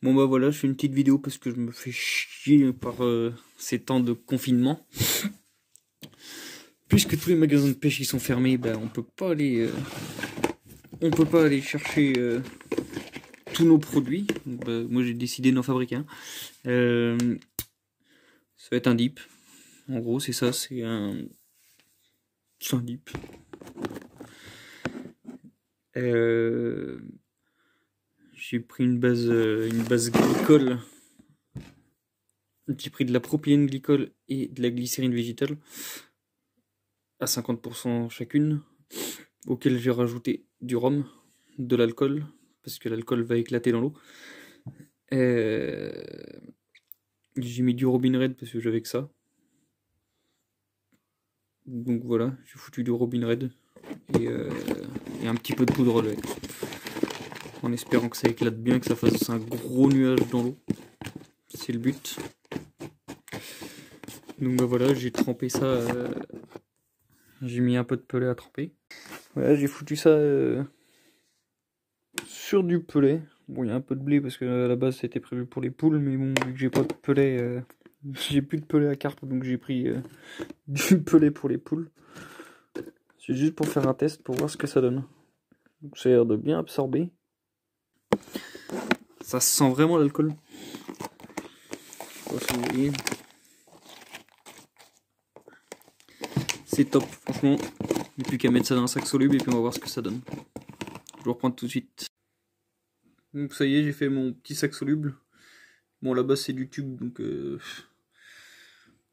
Bon bah voilà, je fais une petite vidéo parce que je me fais chier par ces temps de confinement. Puisque tous les magasins de pêche ils sont fermés, bah on peut pas aller chercher tous nos produits. Donc, bah, moi j'ai décidé d'en fabriquer un. Ça va être un dip. En gros c'est ça, c'est un dip. J'ai pris une base glycol. J'ai pris de la propylène glycol et de la glycérine végétale à 50% chacune, auquel j'ai rajouté du rhum, de l'alcool, parce que l'alcool va éclater dans l'eau. J'ai mis du Robin Red parce que j'avais que ça. Donc voilà, j'ai foutu du Robin Red et un petit peu de poudre de lait. En espérant que ça éclate bien, que ça fasse un gros nuage dans l'eau. C'est le but. Donc bah voilà, j'ai trempé ça. J'ai mis un peu de pellet à tremper. Voilà, j'ai foutu ça sur du pellet. Bon, il y a un peu de blé parce que à la base c'était prévu pour les poules, mais bon, vu que j'ai pas de pellet, j'ai plus de pellet à carpe, donc j'ai pris du pellet pour les poules. C'est juste pour faire un test pour voir ce que ça donne. Donc ça a l'air de bien absorber. Ça sent vraiment l'alcool. C'est top, franchement. Il n'y a plus qu'à mettre ça dans un sac soluble et puis on va voir ce que ça donne. Je vais reprendre tout de suite. Donc ça y est, j'ai fait mon petit sac soluble. Bon, là-bas c'est du tube, donc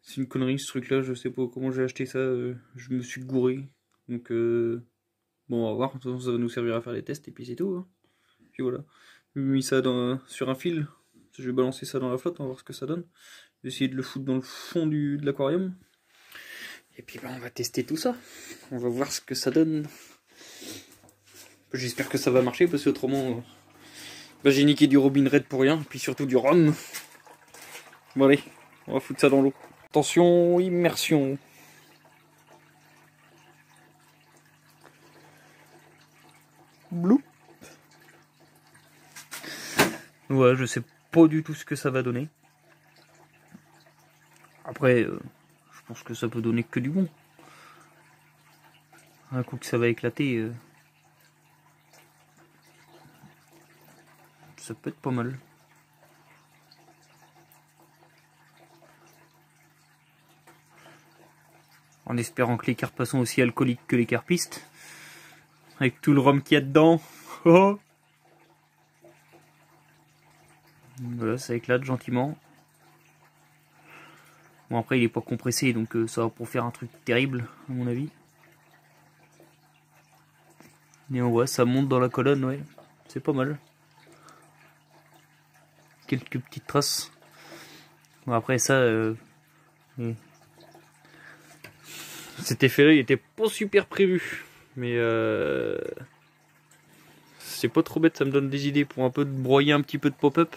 c'est une connerie ce truc-là. Je sais pas comment j'ai acheté ça. Je me suis gouré. Donc bon, on va voir. De toute façon, ça va nous servir à faire les tests et puis c'est tout. Hein. Puis voilà. J'ai mis ça sur un fil. Je vais balancer ça dans la flotte, on va voir ce que ça donne. Je vais essayer de le foutre dans le fond de l'aquarium. Et puis bah, on va tester tout ça. On va voir ce que ça donne. J'espère que ça va marcher parce que autrement bah, j'ai niqué du Robin Red pour rien. Et puis surtout du rhum. Bon allez, on va foutre ça dans l'eau. Attention, immersion. Bloup. Ouais, je sais pas du tout ce que ça va donner. Après, je pense que ça peut donner que du bon. Un coup que ça va éclater, ça peut être pas mal. En espérant que les carpes sont aussi alcooliques que les carpistes. Avec tout le rhum qu'il y a dedans. Oh, voilà, ça éclate gentiment. Bon après il est pas compressé donc ça va pour faire un truc terrible à mon avis. Et on voit ça monte dans la colonne, ouais. C'est pas mal. Quelques petites traces. Bon après ça... cet effet-là il était pas super prévu. Mais c'est pas trop bête, ça me donne des idées pour un peu broyer un petit peu de pop-up.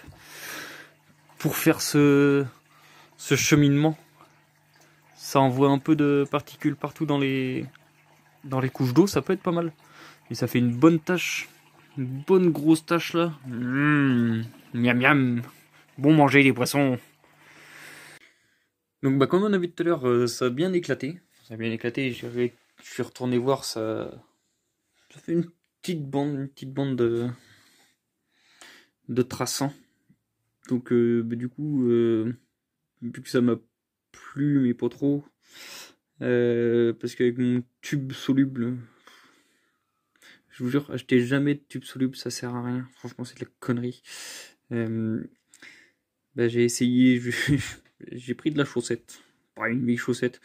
Pour faire ce cheminement. Ça envoie un peu de particules partout dans les couches d'eau, ça peut être pas mal. Et ça fait une bonne tache. Une bonne grosse tache là. Miam miam. Bon manger les poissons. Donc bah comme on a vu tout à l'heure, ça a bien éclaté. Ça a bien éclaté, je suis retourné voir, ça fait une petite bande de traçants. Donc bah, du coup, vu que ça m'a plu mais pas trop, parce qu'avec mon tube soluble, je vous jure, achetez jamais de tube soluble, ça sert à rien. Franchement, c'est de la connerie. Bah, j'ai essayé, j'ai pris de la chaussette. Pas une vieille chaussette.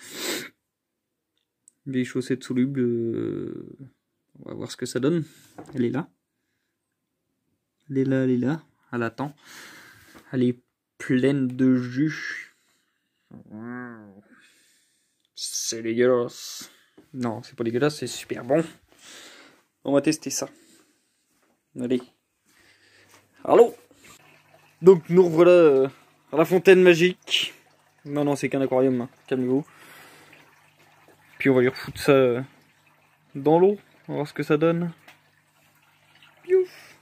Une vieille chaussette soluble. On va voir ce que ça donne. Elle est là. Elle est là, elle est là. Elle attend. Elle est pleine de jus. C'est dégueulasse. Non, c'est pas dégueulasse, c'est super bon. On va tester ça. Allez. Allô. Donc nous revoilà à la fontaine magique. Non, c'est qu'un aquarium, hein. Calmez-vous. Puis on va lui refoutre ça dans l'eau. On va voir ce que ça donne. Piouf.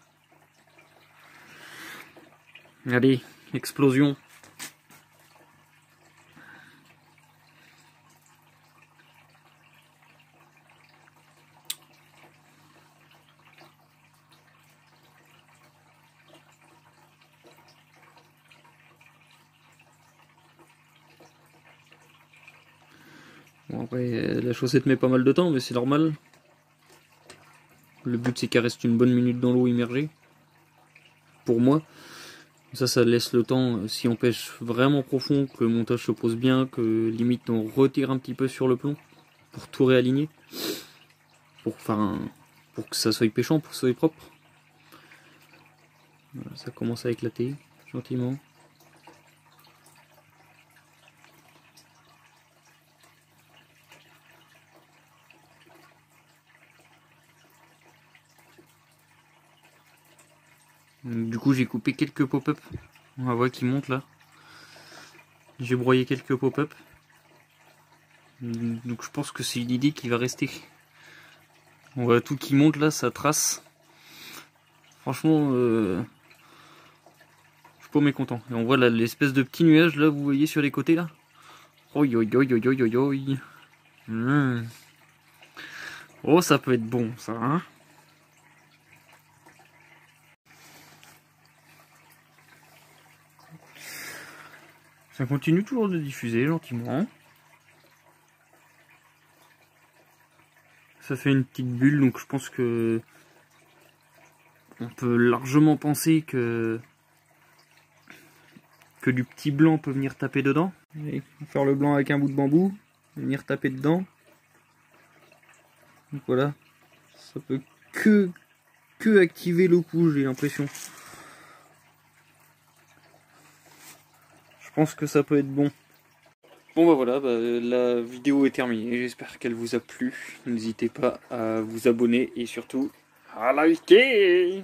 Allez, explosion. Bon, après, la chaussette met pas mal de temps, mais c'est normal. Le but c'est qu'elle reste une bonne minute dans l'eau immergée. Pour moi. Ça laisse le temps, si on pêche vraiment profond, que le montage se pose bien, que limite on retire un petit peu sur le plomb pour tout réaligner. Pour que ça soit pêchant, pour que ça soit propre. Voilà, ça commence à éclater gentiment. Du coup j'ai coupé quelques pop-up. On va voir qui monte là. J'ai broyé quelques pop-up. Donc je pense que c'est une idée qui va rester. On voit tout qui monte là, ça trace. Franchement, je suis pas mécontent. Et on voit l'espèce de petit nuage là, vous voyez sur les côtés là. Oi oi oi oi oi oi oi. Oh, ça peut être bon ça, hein. Ça continue toujours de diffuser gentiment. Ça fait une petite bulle, donc je pense que on peut largement penser que du petit blanc peut venir taper dedans. Allez, faire le blanc avec un bout de bambou, venir taper dedans. Donc voilà, ça peut que activer le coup, j'ai l'impression. Je pense que ça peut être bon. Bon bah voilà, la vidéo est terminée, j'espère qu'elle vous a plu. N'hésitez pas à vous abonner et surtout à liker.